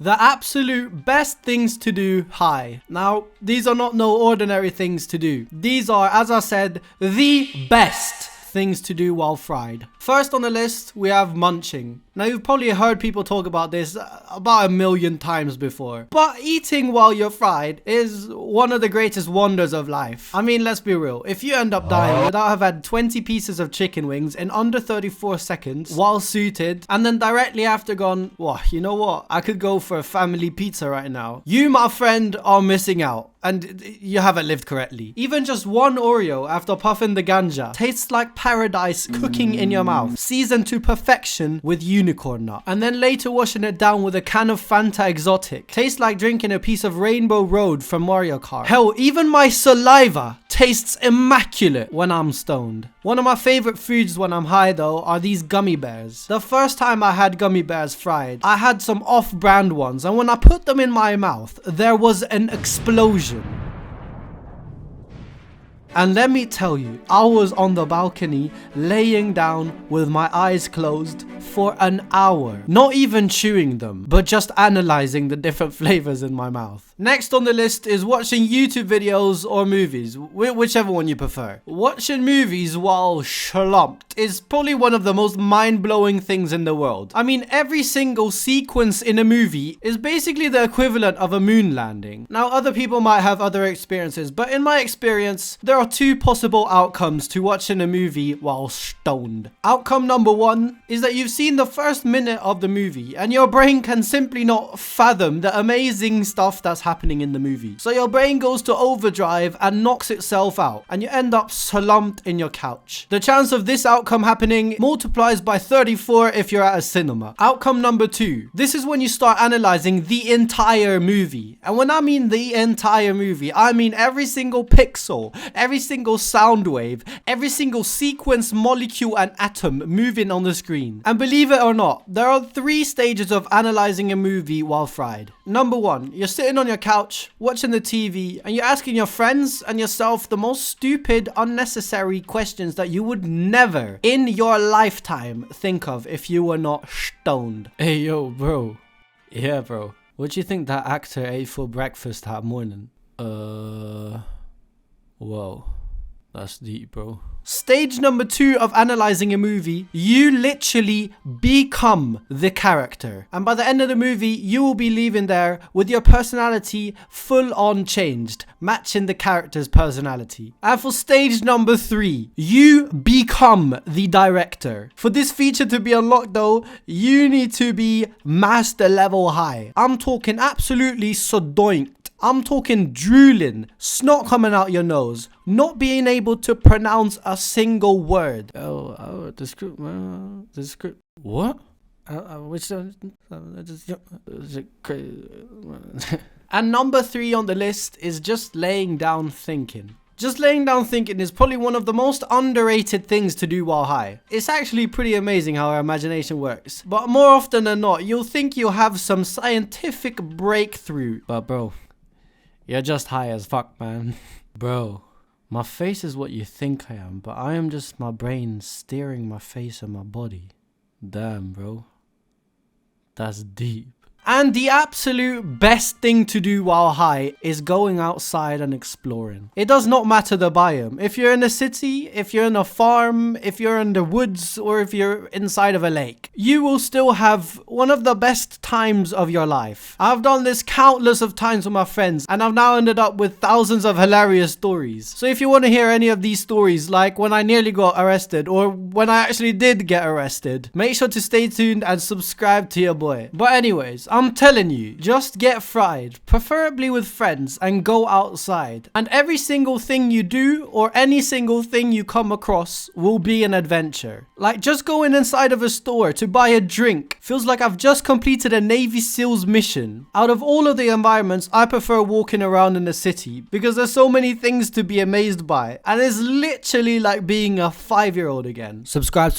The absolute best things to do high. Now, these are not no ordinary things to do. These are, as I said, the best things to do while fried. First on the list, we have munching. Now, you've probably heard people talk about this about 1,000,000 times before. But eating while you're fried is one of the greatest wonders of life. I mean, let's be real. If you end up dying without have had 20 pieces of chicken wings in under 34 seconds while suited, and then directly after gone, well, you know what? I could go for a family pizza right now. You, my friend, are missing out. And you haven't lived correctly. Even just one Oreo after puffing the ganja tastes like paradise cooking in your mouth, seasoned to perfection with unicorn nut. And then later washing it down with a can of Fanta Exotic. Tastes like drinking a piece of Rainbow Road from Mario Kart. Hell, even my saliva tastes immaculate when I'm stoned. One of my favorite foods when I'm high though are these gummy bears. The first time I had gummy bears fried, I had some off-brand ones, and when I put them in my mouth, there was an explosion. And let me tell you, I was on the balcony laying down with my eyes closed for an hour. Not even chewing them, but just analyzing the different flavors in my mouth. Next on the list is watching YouTube videos or movies, whichever one you prefer. Watching movies while slumped is probably one of the most mind-blowing things in the world. I mean, every single sequence in a movie is basically the equivalent of a moon landing. Now, other people might have other experiences, but in my experience, there are two possible outcomes to watching a movie while stoned. Outcome number one is that you've seen the first minute of the movie and your brain can simply not fathom the amazing stuff that's happening in the movie. So your brain goes to overdrive and knocks itself out, and you end up slumped in your couch. The chance of this outcome happening multiplies by 34 if you're at a cinema. Outcome number two. This is when you start analyzing the entire movie. And when I mean the entire movie, I mean every single pixel, every single sound wave, every single sequence, molecule and atom moving on the screen. And believe it or not, there are 3 stages of analyzing a movie while fried. Number 1, you're sitting on your couch watching the TV and you're asking your friends and yourself the most stupid, unnecessary questions that you would never in your lifetime think of if you were not stoned. Hey yo bro, yeah bro, what do you think that actor ate for breakfast that morning? Whoa, that's deep, bro. Stage number 2 of analyzing a movie, you literally become the character. And by the end of the movie, you will be leaving there with your personality full on changed, matching the character's personality. And for stage number 3, you become the director. For this feature to be unlocked though, you need to be master level high. I'm talking absolutely sodoinked. I'm talking drooling, snot coming out your nose, not being able to pronounce a single word. The script, what? And number 3 on the list is just laying down thinking. Just laying down thinking is probably one of the most underrated things to do while high. It's actually pretty amazing how our imagination works. But more often than not, you'll think you'll have some scientific breakthrough. But bro, you're just high as fuck, man. Bro, my face is what you think I am, but I am just my brain steering my face and my body. Damn, bro. That's deep. And the absolute best thing to do while high is going outside and exploring. It does not matter the biome. If you're in a city, if you're in a farm, if you're in the woods, or if you're inside of a lake, you will still have one of the best times of your life. I've done this countless of times with my friends, and I've now ended up with thousands of hilarious stories. So if you want to hear any of these stories, like when I nearly got arrested, or when I actually did get arrested, make sure to stay tuned and subscribe to your boy. But anyways, I'm telling you, just get fried, preferably with friends, and go outside. And every single thing you do or any single thing you come across will be an adventure. Like just going inside of a store to buy a drink feels like I've just completed a Navy SEALs mission. Out of all of the environments, I prefer walking around in the city because there's so many things to be amazed by. And it's literally like being a 5-year-old again. Subscribe.